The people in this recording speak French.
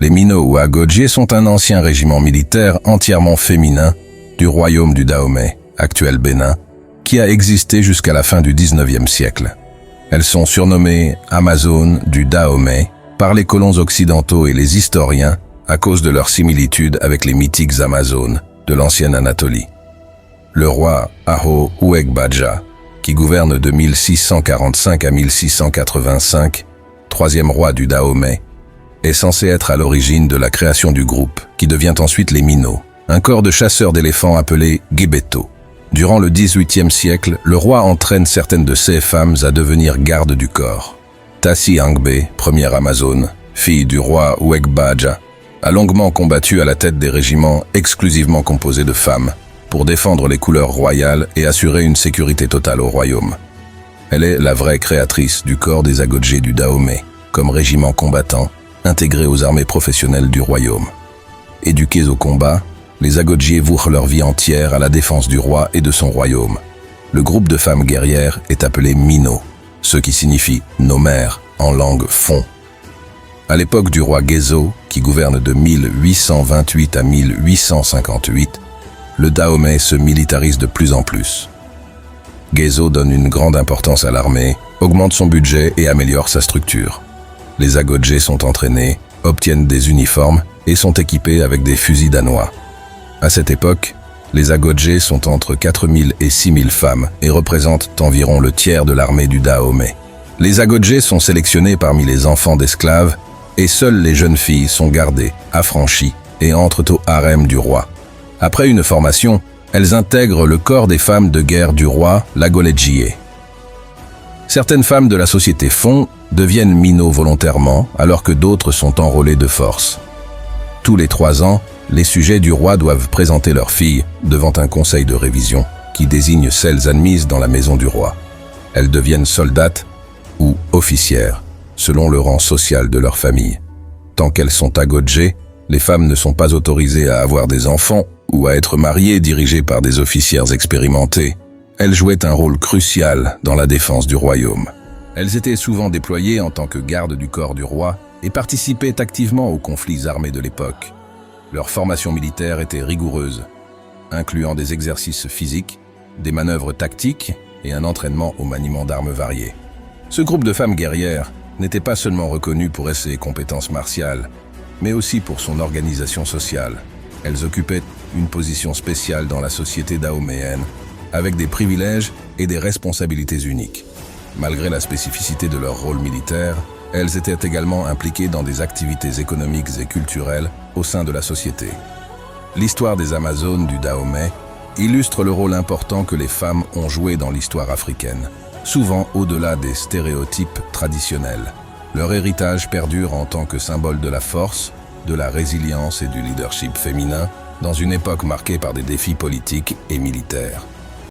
Les Mino ou Agodje sont un ancien régiment militaire entièrement féminin du royaume du Dahomey, actuel Bénin, qui a existé jusqu'à la fin du 19e siècle. Elles sont surnommées Amazones du Dahomey par les colons occidentaux et les historiens à cause de leur similitude avec les mythiques Amazones de l'ancienne Anatolie. Le roi Aho Uegbaja, qui gouverne de 1645 à 1685, troisième roi du Dahomey, est censé être à l'origine de la création du groupe, qui devient ensuite les Mino, un corps de chasseurs d'éléphants appelé Gebeto. Durant le XVIIIe siècle, le roi entraîne certaines de ses femmes à devenir gardes du corps. Tassi Angbe, première Amazone, fille du roi Uegbaja, a longuement combattu à la tête des régiments exclusivement composés de femmes pour défendre les couleurs royales et assurer une sécurité totale au royaume. Elle est la vraie créatrice du corps des Agodje du Dahomey, comme régiment combattant, intégrés aux armées professionnelles du royaume. Éduqués au combat, les Agodje vouent leur vie entière à la défense du roi et de son royaume. Le groupe de femmes guerrières est appelé Mino, ce qui signifie « nos mères » en langue fon. À l'époque du roi Gezo, qui gouverne de 1828 à 1858, le Dahomey se militarise de plus en plus. Gezo donne une grande importance à l'armée, augmente son budget et améliore sa structure. Les Agodje sont entraînés, obtiennent des uniformes et sont équipés avec des fusils danois. À cette époque, les Agodje sont entre 4000 et 6000 femmes et représentent environ le tiers de l'armée du Dahomey. Les Agodje sont sélectionnés parmi les enfants d'esclaves et seules les jeunes filles sont gardées, affranchies et entrent au harem du roi. Après une formation, elles intègrent le corps des femmes de guerre du roi, l'Agoledjie. Certaines femmes de la société fon deviennent Mino volontairement, alors que d'autres sont enrôlées de force. Tous les 3 ans, les sujets du roi doivent présenter leurs filles devant un conseil de révision qui désigne celles admises dans la maison du roi. Elles deviennent soldates ou officières, selon le rang social de leur famille. Tant qu'elles sont Agodje, les femmes ne sont pas autorisées à avoir des enfants ou à être mariées dirigées par des officières expérimentés. Elles jouaient un rôle crucial dans la défense du royaume. Elles étaient souvent déployées en tant que gardes du corps du roi et participaient activement aux conflits armés de l'époque. Leur formation militaire était rigoureuse, incluant des exercices physiques, des manœuvres tactiques et un entraînement au maniement d'armes variées. Ce groupe de femmes guerrières n'était pas seulement reconnu pour ses compétences martiales, mais aussi pour son organisation sociale. Elles occupaient une position spéciale dans la société dahoméenne, avec des privilèges et des responsabilités uniques. Malgré la spécificité de leur rôle militaire, elles étaient également impliquées dans des activités économiques et culturelles au sein de la société. L'histoire des Amazones du Dahomey illustre le rôle important que les femmes ont joué dans l'histoire africaine, souvent au-delà des stéréotypes traditionnels. Leur héritage perdure en tant que symbole de la force, de la résilience et du leadership féminin dans une époque marquée par des défis politiques et militaires.